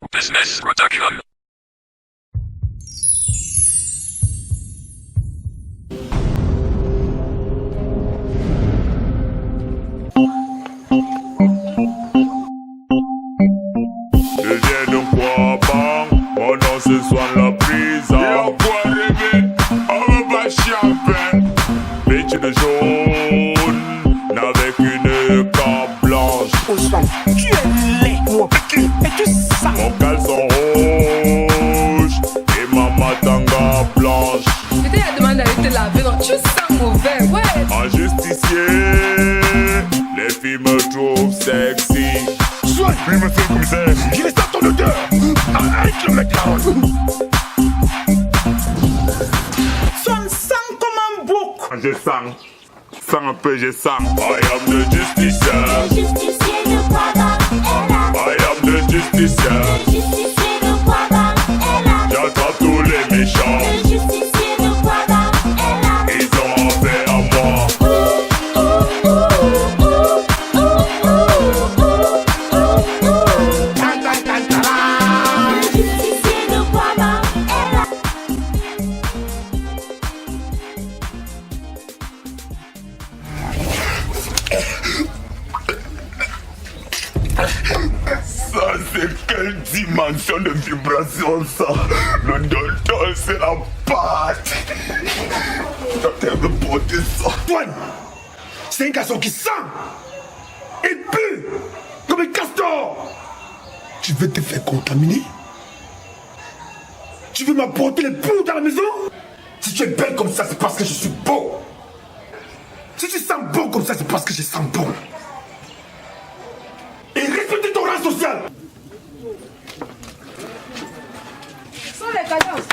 Business Production. Deviens quoi bang, mon nom ce soir la prison. Et on pourra rêver, on va pas champagne. Bitch de jaune, avec une cape blanche. Tu es laid, et tu sens. Mon caleçon rouge et ma matanga blanche. Je t'ai demandé d'aller te laver, donc tu sens mauvais, ouais. En justicier, les filles me trouvent sexy. Sois, Oui, monsieur le commissaire. il est dans ton odeur. Arrête le mec là. Son sang comme un bouc. Je sens, un peu je sens. I am the justicier. Justicier de Quaba est là. I am the justicier. Justicier de Quaba est là. J'attrape tous les méchants. Le justicier de Quaba est là. Ils ont affaire à moi. Le justicier de Quaba est là. Ça, c'est quelle dimension de vibration, ça? Le docteur, c'est la pâte. Docteur veut porter ça. Antoine, c'est un garçon qui sent. Il pue comme un castor. Tu veux te faire contaminer? Tu veux m'apporter les poux dans la maison? Si tu es belle comme ça, c'est parce que je suis beau. Si tu sens bon comme ça, c'est parce que je sens bon. Et respecte ton rang social. Sans les cadences.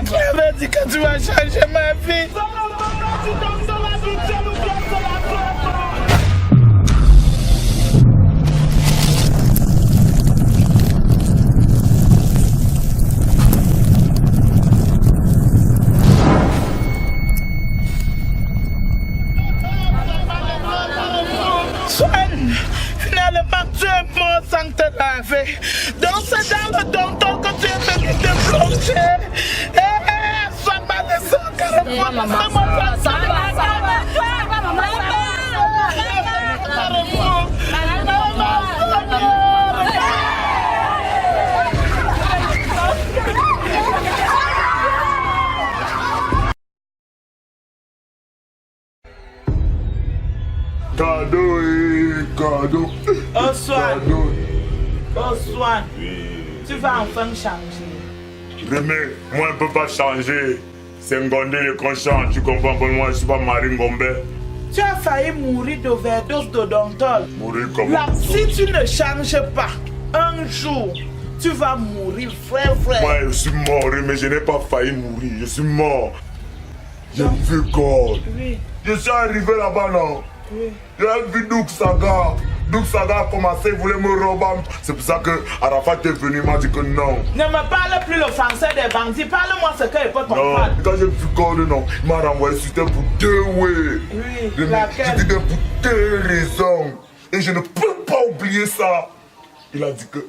Tu avais dit que tu vas changer ma vie. Swan, finalement tu es mort sans te laver. Donc c'est dans le donton que tu es venu te plonger. Sois pas de sang, car le fond de ce monde ça va. Cadeau et cadeau. Bonsoir. Cadeau. Bonsoir. Oui. Tu vas enfin changer. Rémi, moi, je ne peux pas changer. C'est Ngondé le conscient. Tu comprends pour moi, je ne suis pas Marie Ngombe. Tu as failli mourir d'overdose d'odontol. Mourir comme Là, si tu ne changes pas, un jour, tu vas mourir, frère. Moi, je suis mort, mais je n'ai pas failli mourir. Je suis mort. J'ai vu God. Oui, Je suis arrivé là-bas, non? oui. J'ai vu Douk Saga. Douk Saga a commencé, il voulait me rober. C'est pour ça que Arafat est venu, il m'a dit que non. Ne me parle plus le français des bandits. Parle-moi ce que je peux Non, comprendre. quand j'ai vu God, non, il m'a renvoyé sur terre pour 2 ouais. Oui, J'ai laquelle? dit pour 2 raisons. Et je ne peux pas oublier ça. Il a dit que,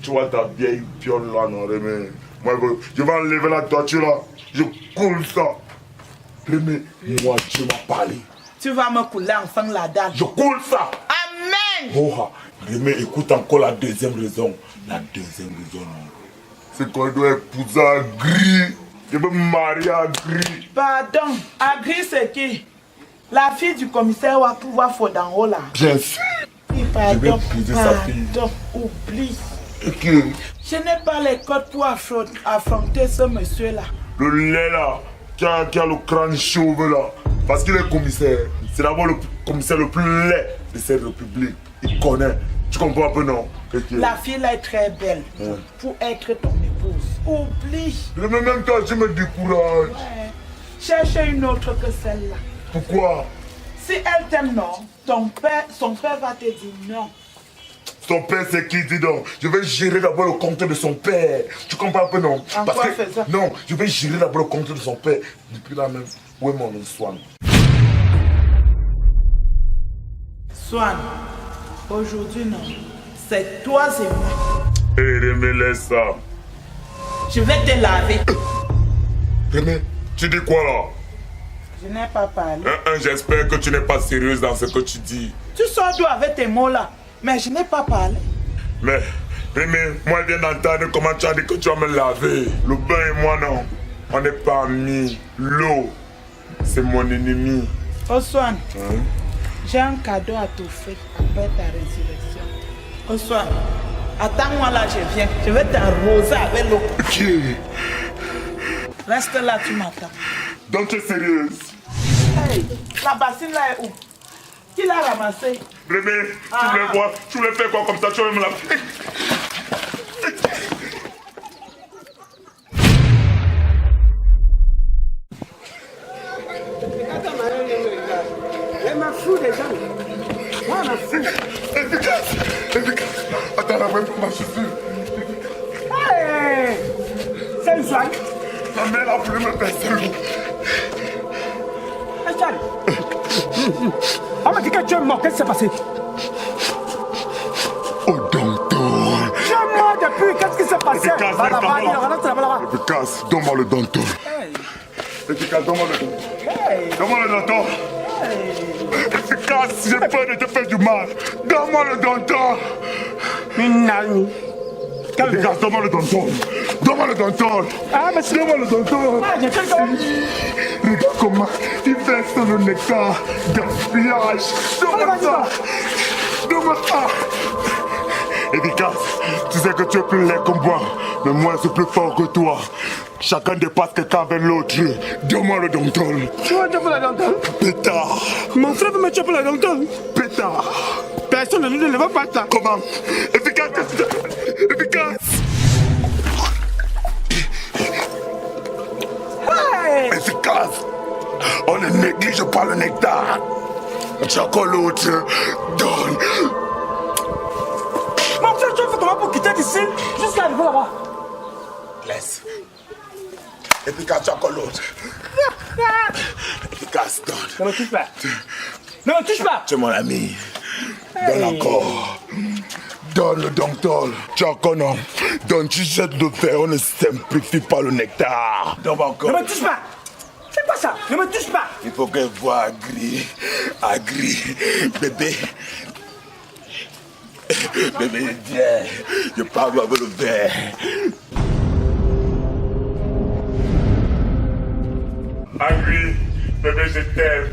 tu vois ta vieille piole là, non, Rémi. Moi, je vais enlever la toiture là. Je coule ça. Rémi, moi, tu m'as parlé. Tu vas me couler enfin la dalle. Je coule ça. Amen. Oh, Rémi, écoute encore la deuxième raison. La deuxième raison, c'est qu'on doit épouser un gris. Je veux me marier à gris. Pardon, Agri c'est qui? La fille du commissaire va pouvoir faire d'en haut là. Bien sûr. Oui, Je vais pardon, épouser sa fille. pardon, oublie. Et que Je n'ai pas les codes pour affronter ce monsieur-là. le lait là, qui a le crâne chauve là, parce qu'il est commissaire. C'est d'abord le commissaire le plus laid de cette république. Il connaît. Tu comprends un peu, non? Et que- La fille là est très belle pour être ton épouse. Oublie. Le même temps, tu me décourages. Ouais. Cherche une autre que celle-là. Pourquoi? Si elle t'aime, non, son frère va te dire non. Son père, c'est qui, dis donc? Je vais gérer d'abord le compte de son père. Tu comprends un peu, non? En quoi fait ça? Non, je vais gérer d'abord le compte de son père. Depuis là même, où est mon Swan? Swan, aujourd'hui non. C'est toi et moi. Hé, Rémi, laisse ça. Je vais te laver. Rémi, tu dis quoi là? Je n'ai pas parlé. J'espère que tu n'es pas sérieuse dans ce que tu dis. Tu sors d'où avec tes mots là? Mais je n'ai pas parlé. Mais, Rémi, moi je viens d'entendre comment tu as dit que tu vas me laver. Le bain et moi non. On n'est pas amis. L'eau, c'est mon ennemi. Oh Swan, j'ai un cadeau à t'offrir après ta résurrection. Oh Swan, attends-moi là, je viens. Je vais t'arroser avec l'eau. Ok. Reste là, tu m'attends. Donc tu es sérieuse? Hey, la bassine là est où? Qui l'a ramassée? Rémi, tu voulais voir, tu voulais faire quoi comme ça, tu vas me laver. Efficace. Attends, la vraie pour ma chaussure. Hey, c'est une soirée. Ma mère a voulu me faire seul. Hey, Charlie. On m'a dit que tu es mort. Qu'est-ce qui s'est passé? Oh, Danton. Tu es mort depuis. Qu'est-ce qui s'est passé? Efficace, Va là-bas, reste là-bas. Efficace, donne-moi le Danton. Hey, Efficace, donne-moi le Danton. hey, Donne-moi le Danton. Efficace, j'ai peur de te faire du mal. Donne-moi le Danton. une amie. Efficace, donne-moi le Danton. Donne-moi le Danton. Ah, mais c'est... Donne-moi le Danton. Ah, j'ai fait quoi? Regarde comment il verse le nectar. Gaspillage. Donne-moi ça. Donne-moi ça. Efficace, tu sais que tu es plus laid que moi, mais moi je suis plus fort que toi. Chacun dépasse quelqu'un avec l'autre. Donne-moi le Danton. Tu veux tuer pour la dentelle? Pétard. Mon frère veut me tuer pour la dentelle. Pétard. Personne ne nous ne va pas ça. Comment? Efficace, qu'est-ce que tu... Efficace. Hey! Efficace. On ne néglige pas le nectar. Chacun l'autre donne. Mon frère, tu fais comment pour quitter d'ici jusqu'à arriver là-bas? Laisse. Efficace, chacun l'autre. Efficace, donne. Ne me touche pas. Ne me touche pas. Tu es mon ami. Donne encore. Donne le Danton. Chacun non. Donne, tu jettes le verre, on ne simplifie pas le nectar. Donne encore. Ne me touche pas. C'est quoi ça? Ne me touche pas. Il faut qu'elle voie agri, bébé. Bébé, viens, je parle avec le verre. Agri, bébé, je t'aime.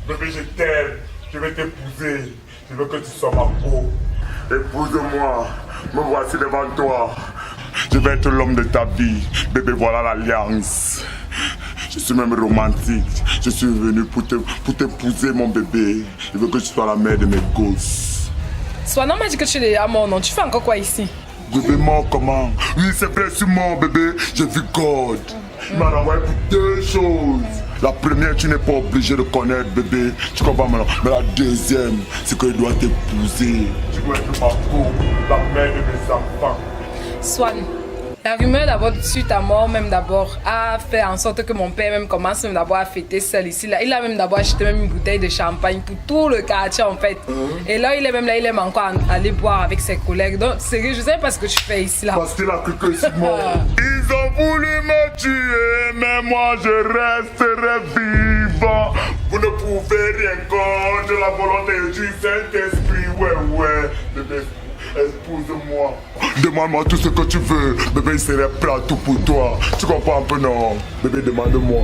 Bébé, je t'aime. Je vais t'épouser. Je veux que tu sois ma peau. Épouse-moi. Me voici devant toi. Je vais être l'homme de ta vie. Bébé, voilà l'alliance. Je suis même romantique. Je suis venu pour t'épouser, mon bébé. Je veux que tu sois la mère de mes gosses. Swan, on m'a dit que tu es déjà mort, non? Tu fais encore quoi ici? Bébé mort comment? Oui, c'est vrai, je suis mort, bébé. J'ai vu God. Il m'a envoyé pour deux choses. La première, tu n'es pas obligé de connaître, bébé. Tu comprends maintenant? Mais la deuxième, c'est qu'il doit t'épouser. Tu dois être ma peau, la mère de mes enfants. Swan, la rumeur d'abord sur ta mort même d'abord a fait en sorte que mon père même commence même d'abord à fêter seul ici. Là. Il a même d'abord acheté même une bouteille de champagne pour tout le quartier en fait. Et là il est même là, il aime encore aller boire avec ses collègues. Donc sérieux, je sais pas ce que tu fais ici là. Parce qu'il a cru que je suis mort. Ils ont voulu me tuer, mais moi je resterai vivant. Vous ne pouvez rien contre la volonté du Saint-Esprit. Ouais, bébé. Épouse-moi. Demande-moi tout ce que tu veux. Bébé, il serait prêt à tout pour toi. Tu comprends un peu, non? Bébé, demande-moi.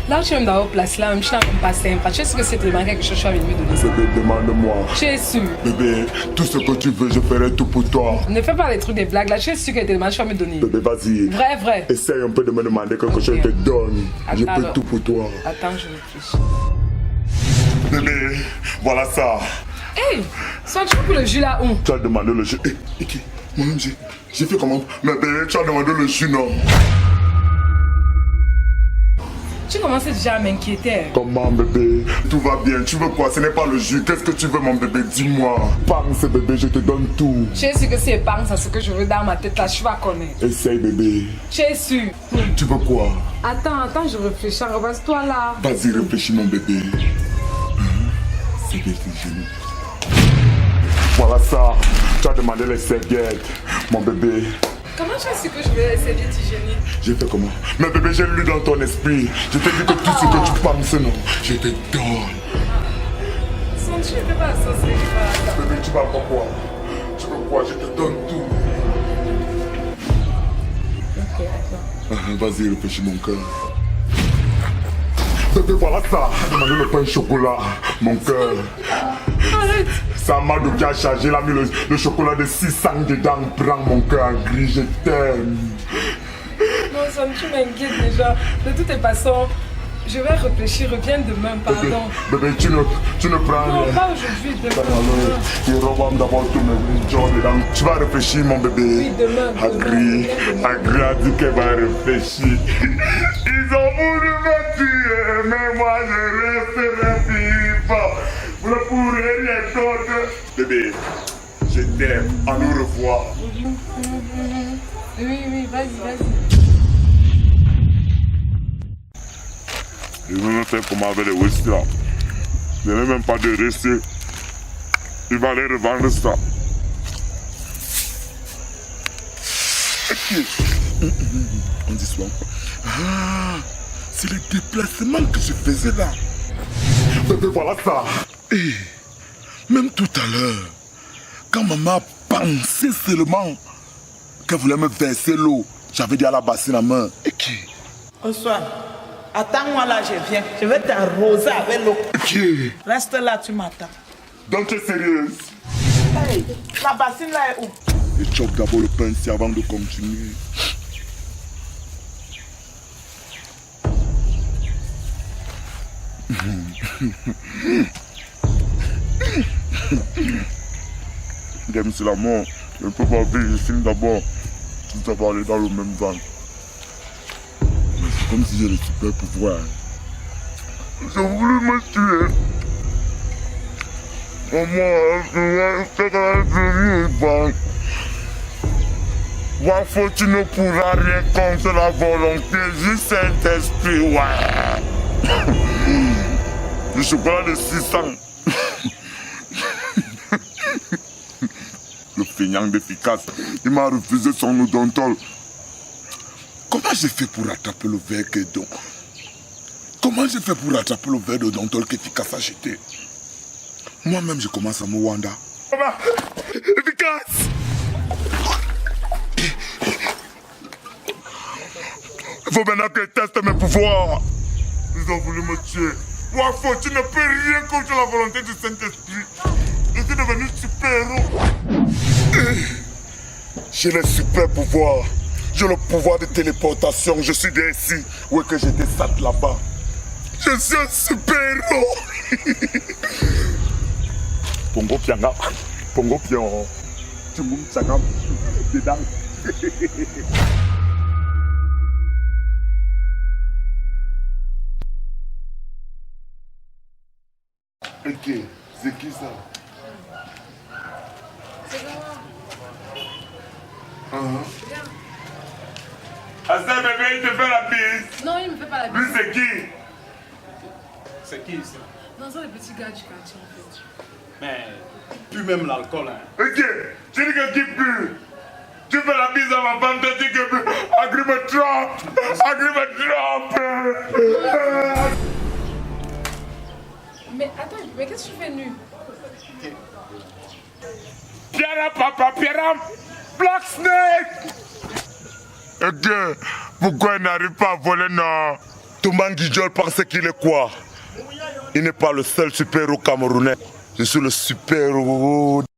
Là où tu es même d'abord place là, même je n'ai même pas sympa. Tu es sûr que c'est vraiment quelque chose que tu as envie de me donner ça? Bébé, demande-moi. Tu es sûr? Bébé, tout ce que tu veux, je ferai tout pour toi. Ne fais pas des trucs, des blagues là. Tu es sûr que tu demandes, tu vas me donner? Bébé, vas-y. Vrai. Essaye un peu de me demander quelque chose, je te donne. Je Attends, fais alors. tout pour toi. Attends, je réfléchis. Bébé, voilà ça. Hey, Swan, tu veux pour le jus là où? Tu as demandé le jus. Iki, moi-même, j'ai fait comment? Mais bébé, tu as demandé le jus, non? Tu commences déjà à m'inquiéter. Comment bébé? Tout va bien, tu veux quoi? Ce n'est pas le jus. Qu'est-ce que tu veux mon bébé? Dis-moi. Pense bébé, je te donne tout. Tu es sûr que si je pense à ce que je veux dans ma tête là, tu vas connaître. Essaye bébé. Tu es sûr? Tu veux quoi? Attends, je réfléchis. Repasse-toi là. Vas-y, réfléchis mon bébé. C'est bien génie. Voilà ça. Tu as demandé les serviettes, mon bébé. Comment tu es sûr que je vais essayer d'être hygiénique? J'ai fait comment? Mais bébé, j'ai lu dans ton esprit. Je t'ai dit que tout ce que tu penses, non. Je te donne. Son, tu ne fais pas ça, c'est pas. Bébé, tu parles pas quoi? Tu veux quoi? Je te donne tout. Ok, attends. Vas-y, réfléchis mon cœur. Bébé, voilà ça. Demandez le pain au chocolat, mon cœur. Arrête. C'est Amadou qui a chargé, il a mis le chocolat de 600 dedans. Prends mon cœur gris, je t'aime. Non, Son, tu m'inquiètes déjà. De toutes les façons, je vais réfléchir. Reviens demain, pardon. Bébé, tu ne prends Non, rien. pas aujourd'hui, demain. Tu rebombe d'abord tous mes gens dedans. Tu vas réfléchir, mon bébé. Oui, demain. Agri a dit qu'elle va réfléchir. Ils ont voulu me tuer, mais moi je resterai vivant. Vous ne pourrez rien d'autre. Bébé, je t'aime. À nous revoir. Oui, vas-y. Je vais même faire comment avec les whisky là. Je n'ai même pas de rester. Il va aller revendre ça. On dit souvent quoi? Ah, c'est le déplacement que je faisais là. Bébé, voilà ça. Et même tout à l'heure, quand maman pensait seulement qu'elle voulait me verser l'eau, j'avais dit à la bassine à main. Et qui? Bonsoir. Attends-moi là, je viens. Je vais t'arroser avec l'eau. Qui? Reste là, tu m'attends. Donc tu es sérieuse? Hey, la bassine là est où? Et chope d'abord le pain ici avant de continuer. J'aime c'est la mort. Je ne peux pas vivre, je finis d'abord. Tout à aller dans le même ventre. Mais c'est comme si j'ai le super pouvoir. J'ai voulu me tuer. Wafo, tu ne pourras rien contre la volonté du Saint-Esprit, ouais. Le chocolat de 600. Le feignant d'efficace, il m'a refusé son odontol. Comment j'ai fait pour attraper le verre que donc? Comment j'ai fait pour attraper le verre d'odontol qu'efficace a jeté? Moi-même, je commence à me wonder. Efficace! Il faut maintenant que je teste mes pouvoirs. Ils ont voulu me tuer. Wafo, tu ne peux rien contre la volonté du Saint-Esprit. Je suis devenu super-héros. J'ai le super pouvoir. J'ai le pouvoir de téléportation. Je suis bien ici. Où est-ce que j'étais sat là-bas? Je suis un super-héros. Pongo Pianga. Pongo Pion. Tumum Chagam. Dedans. Ok, c'est qui ça? C'est Asta bébé, il te fait la bise. Non, il me fait pas la Lui, bise. c'est qui? C'est qui ça? Non, c'est le petit gars du quartier en fait. Mais plus même l'alcool. Hein. Ok, tu dis que qui pue? Tu fais la bise à ma femme, tu dis que Agri me trompe. Agri me trompe. Mais attends, mais qu'est-ce que tu fais nu? Pierre, papa, Pierre, Black Snake. Ok, pourquoi il n'arrive pas à voler, non? Toumangui Diol pensait qu'il est quoi? Il n'est pas le seul super-héros camerounais. Je suis le super-héros